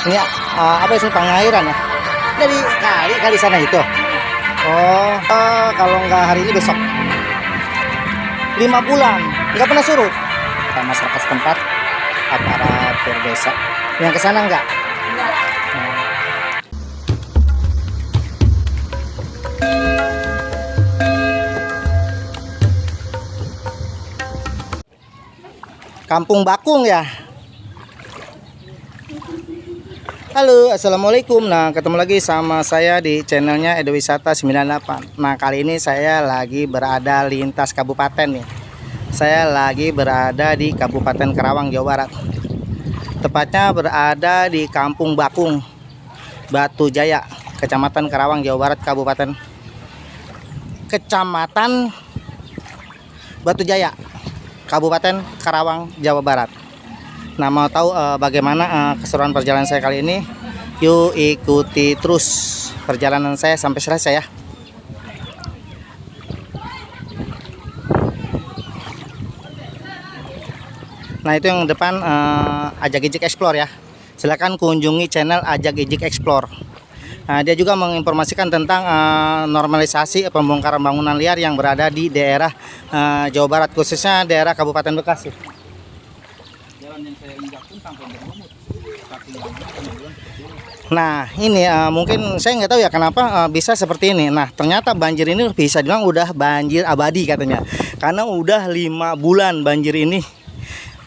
Ini apa sih pengairan ya? Dari kali sana itu. Oh, kalau nggak hari ini besok. 5 bulan, nggak pernah surut. Kita masyarakat setempat, aparatur desa. Yang ke sana nggak? Kampung Bakung ya. Halo, assalamualaikum. Nah, ketemu lagi sama saya di channelnya Edo Wisata 98. Nah, kali ini saya lagi berada lintas kabupaten nih. Saya lagi berada di Kabupaten Karawang, Jawa Barat. Tepatnya berada di Kampung Bakung, Batu Jaya, Kecamatan Karawang, Jawa Barat, Kecamatan Batu Jaya, Kabupaten Karawang, Jawa Barat. Nah, mau tahu bagaimana keseruan perjalanan saya kali ini? Yuk ikuti terus perjalanan saya sampai selesai ya. Nah, itu yang depan Ajak Ijik Explore ya. Silahkan kunjungi channel Ajak Ijik Explore. Nah, dia juga menginformasikan tentang normalisasi pembongkaran bangunan liar yang berada di daerah Jawa Barat, khususnya daerah Kabupaten Bekasi. Nah, ini mungkin saya nggak tahu ya kenapa bisa seperti ini. Nah, ternyata banjir ini bisa dibilang udah banjir abadi katanya, karena udah 5 bulan banjir ini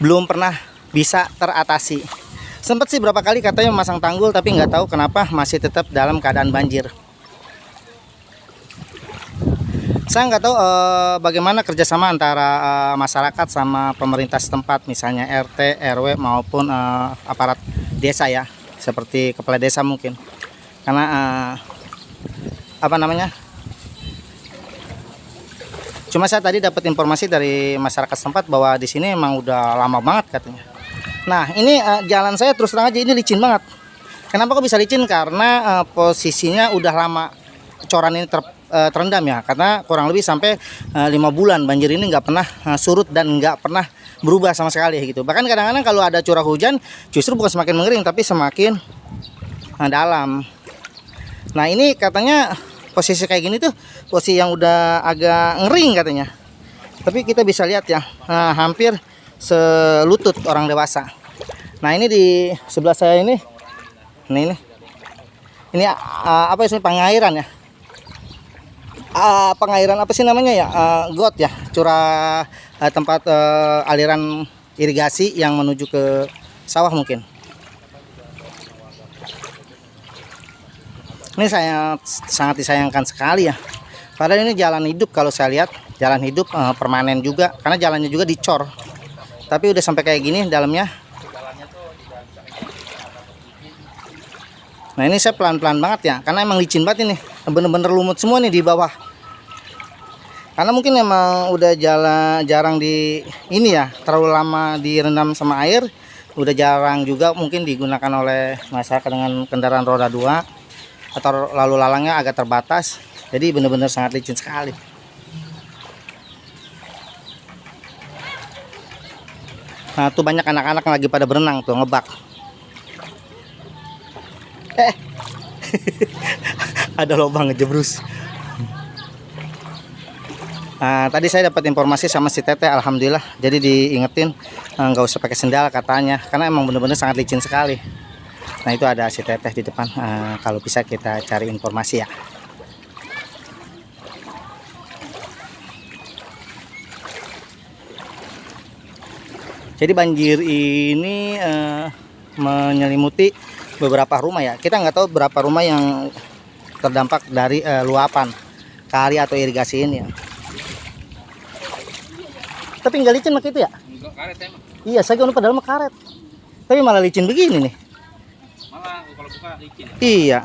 belum pernah bisa teratasi. Sempat sih berapa kali katanya memasang tanggul, tapi nggak tahu kenapa masih tetap dalam keadaan banjir. Saya nggak tahu bagaimana kerjasama antara masyarakat sama pemerintah setempat, misalnya RT, RW maupun aparat desa ya, seperti kepala desa mungkin. Karena apa namanya? Cuma saya tadi dapat informasi dari masyarakat setempat bahwa di sini emang udah lama banget katanya. Nah, ini jalan saya terus terang aja ini licin banget. Kenapa kok bisa licin? Karena posisinya udah lama coran ini terendam ya. Karena kurang lebih sampai 5 bulan banjir ini nggak pernah surut dan nggak pernah berubah sama sekali gitu. Bahkan kadang-kadang kalau ada curah hujan justru bukan semakin mengering tapi semakin dalam. Nah, ini katanya posisi kayak gini tuh posisi yang udah agak ngering katanya. Tapi kita bisa lihat ya, hampir selutut orang dewasa. Nah, ini di sebelah saya ini, ini apa sih pengairan ya? Pengairan apa sih namanya ya? Got ya, curah tempat aliran irigasi yang menuju ke sawah mungkin. Ini saya sangat disayangkan sekali ya. Padahal ini jalan hidup kalau saya lihat, jalan hidup permanen juga, karena jalannya juga dicor. Tapi udah sampai kayak gini dalamnya. Nah, ini saya pelan-pelan banget ya, karena emang licin banget ini, bener-bener lumut semua nih di bawah. Karena mungkin emang udah jarang di ini ya, terlalu lama direndam sama air, udah jarang juga mungkin digunakan oleh masyarakat dengan kendaraan roda 2 atau lalu lalangnya agak terbatas. Jadi bener-bener sangat licin sekali. Nah, tuh banyak anak-anak yang lagi pada berenang tuh, ngebak. Ada lubang ngejebrus. Nah, tadi saya dapat informasi sama si Teteh, alhamdulillah. Jadi diingetin nggak usah pakai sendal katanya, karena emang bener-bener sangat licin sekali. Nah, itu ada si Teteh di depan. Kalau bisa kita cari informasi ya. Jadi banjir ini menyelimuti beberapa rumah ya. Kita nggak tahu berapa rumah yang terdampak dari luapan kali atau irigasi ini ya. Tapi nggak licin mak itu ya? Enggak, karet emang. Iya, saya kira padahal mah karet. Tapi malah licin begini nih. Malah kalau buka licin. Iya.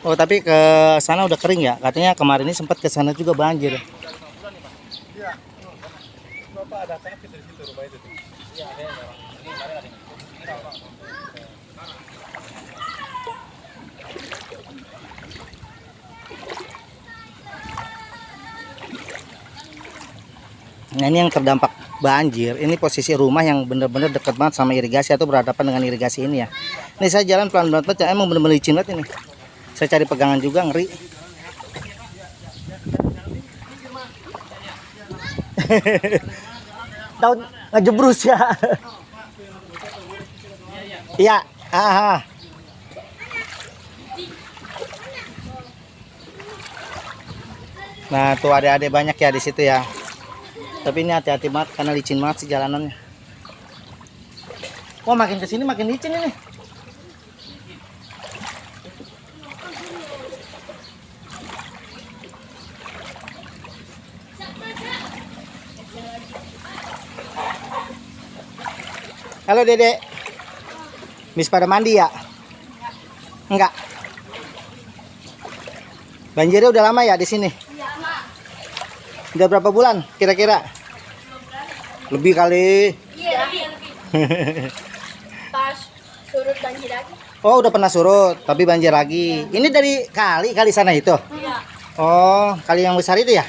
Oh, tapi ke sana udah kering ya? Katanya kemarin ini sempat ke sana juga banjir. Iya. Bapak ada tanah dari situ rumah itu. Iya, ada. Nah, ini yang terdampak banjir. Ini posisi rumah yang bener-bener deket banget sama irigasi atau berhadapan dengan irigasi ini ya. Ini saya jalan pelan-pelan banget, emang bener-bener licin banget ini. Saya cari pegangan juga, ngeri. Tahu ngejebrus ya. Iya, Nah, tuh adik-adik banyak ya di situ ya. Tapi ini hati-hati banget karena licin banget sih jalanannya. Wah, makin kesini makin licin ini. Halo Dede. Mis pada mandi ya? Enggak. Banjirnya udah lama ya di sini? Udah berapa bulan kira-kira? Lebih kali. Iya, lebih. Pas surut banjir lagi. Oh, udah pernah surut, tapi banjir lagi. Ini dari kali sana itu? Iya. Oh, kali yang besar itu ya?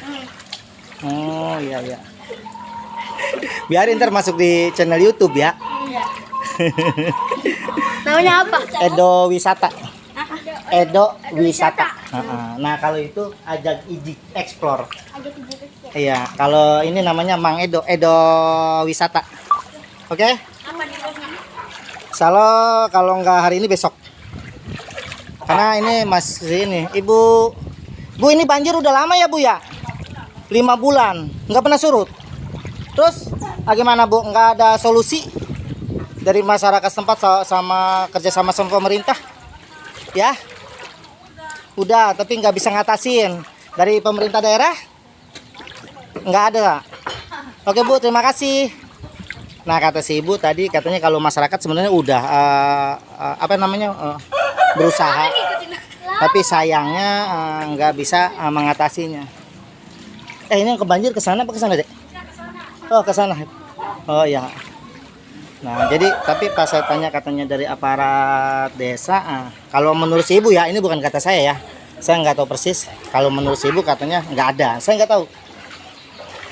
Oh, iya iya. Biarin ntar masuk di channel YouTube ya. Iya. Namanya apa? Edo Wisata. Edo Wisata. Nah, kalau itu ajak ijik explore. Iya, kalau ini namanya Mang Edo, Edo Wisata. Oke? Apa di bawahnya? Kalau nggak hari ini besok. Karena ini masih ini, Ibu. Bu, ini banjir udah lama ya, Bu ya? 5 bulan, nggak pernah surut. Terus bagaimana, Bu? Nggak ada solusi dari masyarakat setempat sama kerjasama sama pemerintah? Ya? Udah, tapi nggak bisa ngatasin. Dari pemerintah daerah? Nggak ada. Oke Bu, terima kasih. Nah, kata si Ibu tadi katanya kalau masyarakat sebenarnya udah berusaha, tapi sayangnya nggak bisa mengatasinya. Ini yang kebanjir ke sana apa ke sana, Dek? Oh, ke sana. Oh ya. Nah, jadi tapi pas saya tanya katanya dari aparat desa, kalau menurut si Ibu ya, ini bukan kata saya ya. Saya nggak tahu persis. Kalau menurut si Ibu katanya nggak ada. Saya nggak tahu.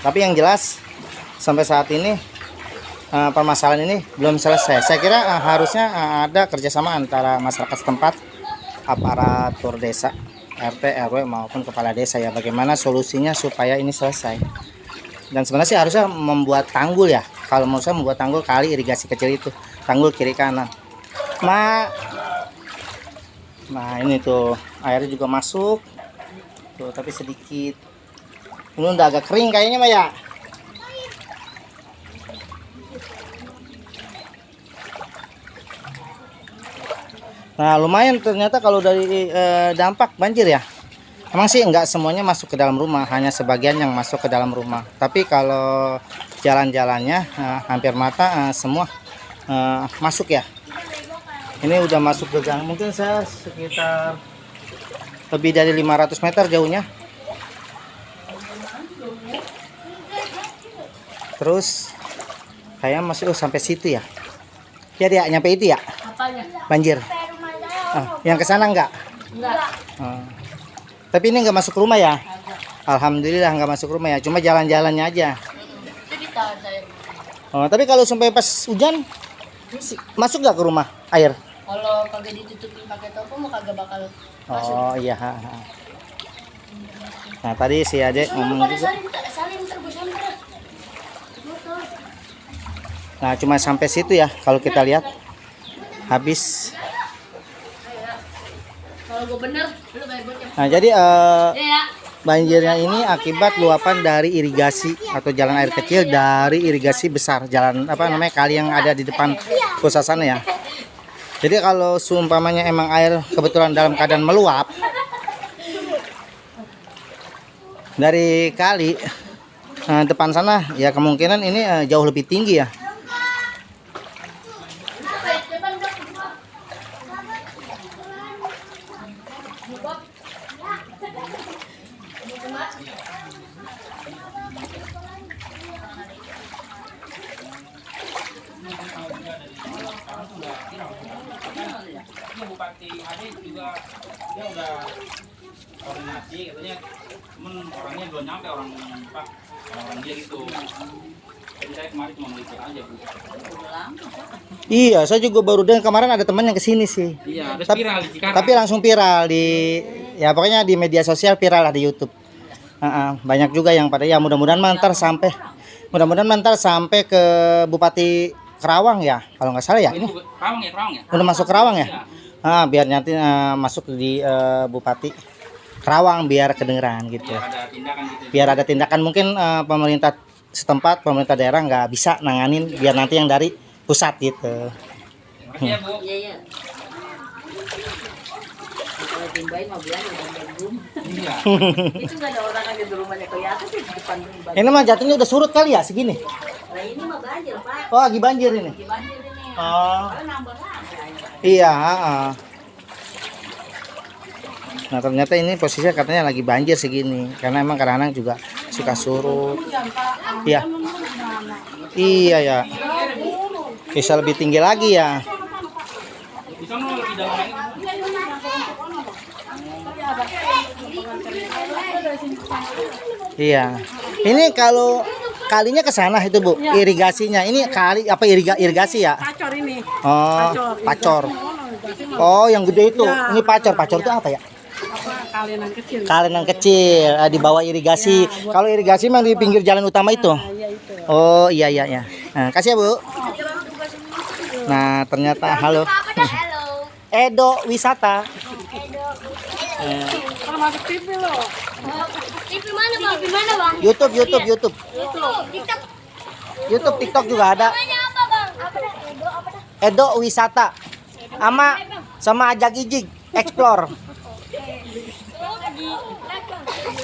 Tapi yang jelas sampai saat ini permasalahan ini belum selesai. Saya kira harusnya ada kerjasama antara masyarakat setempat, aparatur desa, RT, RW maupun kepala desa ya. Bagaimana solusinya supaya ini selesai. Dan sebenarnya sih harusnya membuat tanggul ya. Kalau menurut saya membuat tanggul kali irigasi kecil itu, tanggul kiri kanan. Nah ini tuh airnya juga masuk. Tuh tapi sedikit. Ini udah agak kering kayaknya Maya. Nah lumayan ternyata kalau dari dampak banjir ya. Emang sih nggak semuanya masuk ke dalam rumah, hanya sebagian yang masuk ke dalam rumah. Tapi kalau jalan-jalannya hampir mata semua masuk ya. Ini udah masuk ke gang, mungkin saya sekitar lebih dari 500 meter jauhnya. Terus kayak masih sampai situ ya. Ya dia nyampe itu ya? Apanya? Banjir. Yang ke sana enggak? Enggak. Tapi ini nggak masuk rumah ya? Alhamdulillah nggak masuk rumah ya, cuma jalan-jalannya aja. Itu ditahan saya. Oh, tapi kalau sampai pas hujan masuk nggak ke rumah air? Kalau kagak ditutupin pakai toko mau kagak bakal masuk. Oh iya. Nah tadi si Adek ngomong juga. Salin terbus antar. Nah cuma sampai situ ya kalau kita lihat habis. Kalau gue bener, lu bayar gocap. Nah jadi Ya. banjirnya ini akibat luapan dari irigasi atau jalan air kecil dari irigasi besar, jalan kali yang ada di depan pusat sana ya. Jadi kalau seumpamanya emang air kebetulan dalam keadaan meluap dari kali depan sana ya, kemungkinan ini jauh lebih tinggi ya. Bupati Ade juga dia udah koordinasi katanya, cuman orangnya belum nyampe, orang dia gitu. Jadi saya kemarin cuma meliput aja Bu. Iya, saya juga baru dengar kemarin ada teman yang kesini sih. Iya, ada Tapi- viral di Cikarang. Tapi langsung viral di ya pokoknya di media sosial viral lah di YouTube. Banyak juga yang pada ya mudah-mudahan mantar sampai ke Bupati Kerawang ya kalau nggak salah ya. Ini Ini Kerawang ya, Kerawang ya. udah masuk Kerawang ya. Iya. Biar nanti masuk di Bupati Kerawang biar kedengeran gitu. Biar ada tindakan gitu. Biar ada tindakan mungkin pemerintah setempat, pemerintah daerah nggak bisa nanganin biar nanti yang dari pusat gitu. Terima kasih ya Bu. Iya, iya. Kalau timbain mau bilang udah belum. Iya. Itu nggak ada orang aja di rumahnya kelihatan sih di depan rumah. Ini mah jatuhnya udah surut kali ya segini. Nah ini mah banjir Pak. Oh lagi banjir ini. Di banjir ini. Oh Kalau nambah lagi air. iya. Nah ternyata ini posisinya katanya lagi banjir segini karena emang kadang-kadang juga suka surut. Iya. Iya ya. Bisa lebih tinggi lagi ya. Di sana lebih dalam lagi. Iya. Ini kalau kalinya ke sana itu Bu, irigasinya. Ini kali apa irigasi ya? Pacor ini. Oh, pacor. Oh, yang gede itu. Ini pacor. Pacor itu apa ya? Apa kalian kecil? Kalenan kecil di bawah irigasi. Kalau irigasi memang di pinggir jalan utama itu. Iya itu. Oh, iya iya ya. Nah, kasih ya, Bu. Nah, ternyata halo. Edo Wisata. Kalau masuk TV loh. TV mana Bang? Di mana Bang? YouTube. TikTok. YouTube, TikTok juga ada. Namanya apa Bang? Apa dah? Edo Wisata. Sama Ajak Ijik Explore.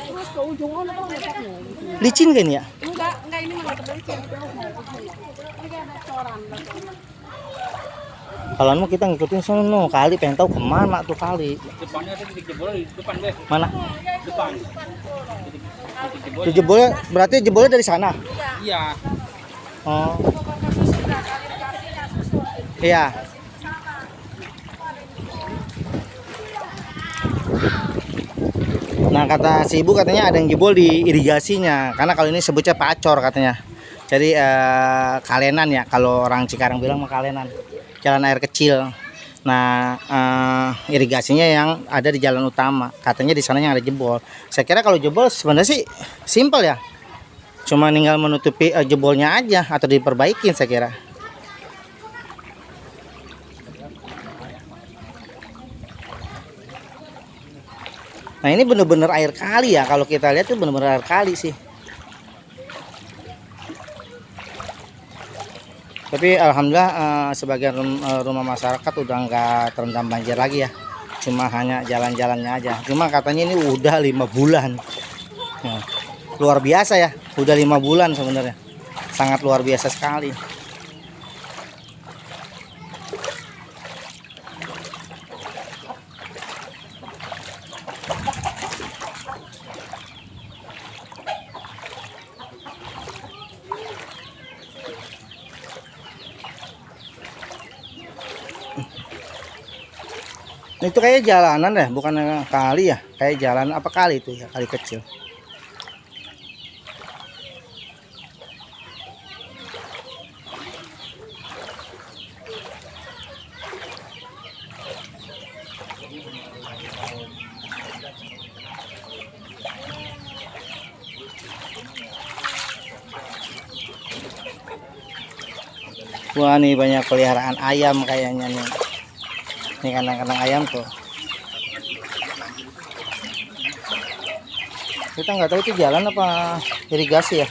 Terus ke ujung mana Bang letaknya? Licin kan ya? Enggak ini mah terlicin. Ini kayak ada coran. Kalau mau kita ngikutin sono kali pengen tahu kemana tuh kali. Depannya ada titik jebol di depan Be. Mana? Depan. Titik jebol. Tuh jebolnya berarti jebolnya dari sana. Iya. Oh. Iya. Nah kata si ibu katanya ada yang jebol di irigasinya karena kalau ini sebutnya pacor katanya. Jadi kalenan ya kalau orang Cikarang bilang mah kalenan. Jalan air kecil. Nah irigasinya yang ada di jalan utama. Katanya di sana yang ada jebol. Saya kira kalau jebol sebenarnya sih simpel ya. Cuma tinggal menutupi jebolnya aja atau diperbaikin saya kira. Nah ini bener-bener air kali ya, kalau kita lihat tuh bener-bener air kali sih. Tapi alhamdulillah sebagian rumah masyarakat udah nggak terendam banjir lagi ya. Cuma hanya jalan-jalannya aja. Cuma katanya ini udah 5 bulan. Nah, luar biasa ya, udah 5 bulan sebenarnya. Sangat luar biasa sekali. Itu kayak jalanan deh, bukan kali ya. Kayak jalan apa kali itu ya, kali kecil. Wah nih banyak peliharaan ayam kayaknya nih. Ini kandang-kandang ayam tuh. Kita nggak tahu itu jalan apa irigasi ya.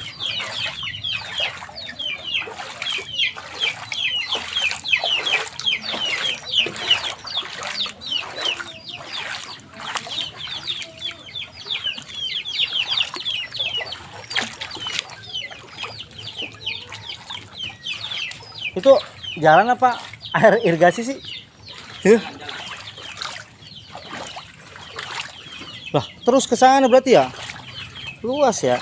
Itu jalan apa air irigasi sih? Lah, terus ke sana berarti ya? Luas ya.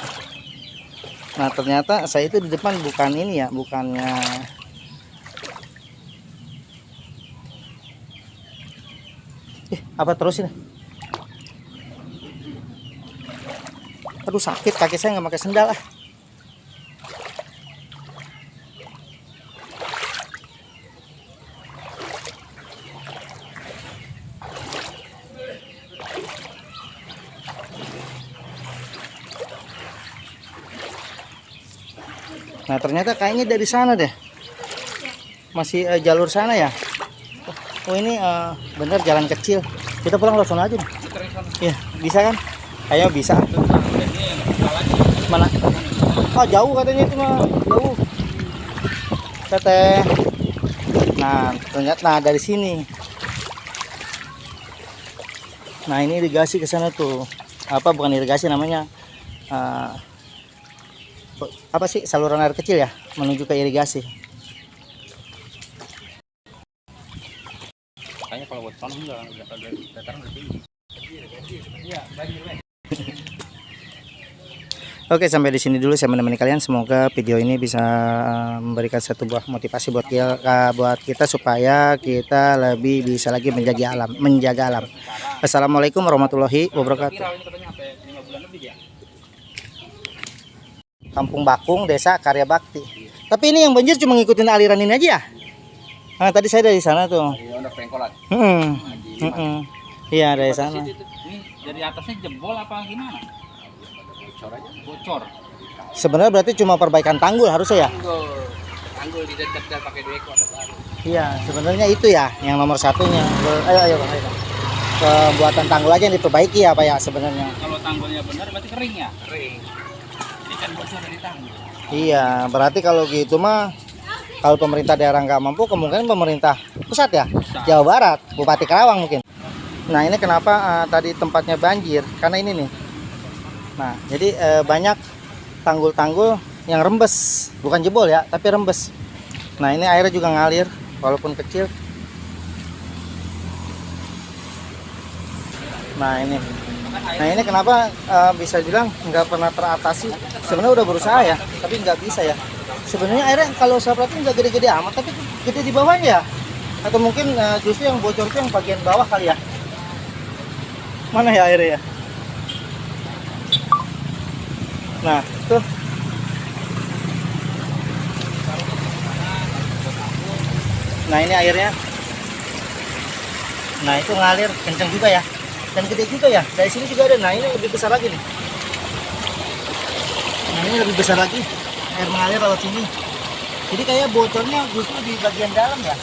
Nah, ternyata saya itu di depan bukan ini ya, bukannya apa terus ini? Aduh sakit kaki saya nggak pakai sendal ah. Nah ternyata kayaknya dari sana deh, masih jalur sana ya. Oh ini bener jalan kecil. Kita pulang lewat sana aja nih. Iya bisa kan? Ayo bisa. Mana? Oh jauh katanya itu mah, jauh. Teteh. Nah ternyata dari sini. Nah ini irigasi ke sana tuh. Apa bukan irigasi namanya? Apa sih, saluran air kecil ya menuju ke irigasi. Kayaknya kalau buat tanam enggak dataran udah tinggi. Iya, banjir, Bang. Oke, sampai di sini dulu saya menemani kalian. Semoga video ini bisa memberikan satu buah motivasi buat kita supaya kita lebih bisa lagi menjaga alam. Assalamualaikum warahmatullahi wabarakatuh. Ini katanya sampai 5 bulan lebih ya. Kampung Bakung, Desa Karya Bakti. Tapi ini yang banjir cuma ngikutin aliran ini aja ya? Nah, tadi saya dari sana tuh. Iya, udah pengkolan. Iya, dari sana. Ini dari atasnya jebol apa gimana? Bocor aja. Bocor. Sebenarnya berarti cuma perbaikan tanggul harusnya ya? Tanggul di dekat dan pakai 2 ekor baru. Iya, sebenarnya itu ya yang nomor satunya. Ayo Bang, ayo. Pembuatan tanggul aja yang diperbaiki ya Pak ya sebenarnya. Kalau tanggulnya benar berarti kering ya? Kering. Ini kan bocor dari tanggul. Iya, berarti kalau gitu mah kalau pemerintah daerah nggak mampu, kemungkinan pemerintah pusat ya, Jawa Barat, Bupati Karawang mungkin. Nah ini kenapa tadi tempatnya banjir? Karena ini nih. Nah jadi banyak tanggul-tanggul yang rembes, bukan jebol ya, tapi rembes. Nah ini airnya juga ngalir, walaupun kecil. Nah ini kenapa bisa bilang nggak pernah teratasi. Sebenarnya udah berusaha ya, tapi nggak bisa ya. Sebenarnya airnya kalau saya perhatiin nggak gede-gede amat, tapi gede di bawahnya ya. Atau mungkin justru yang bocor itu yang bagian bawah kali ya. Mana ya airnya ya? Nah tuh. Nah ini airnya. Nah itu ngalir kenceng juga ya. Dan gede juga ya. Dari sini juga ada. Nah ini lebih besar lagi nih. Nah ini lebih besar lagi. Air mengalir lewat sini. Jadi kayak bocornya justru di bagian dalam ya.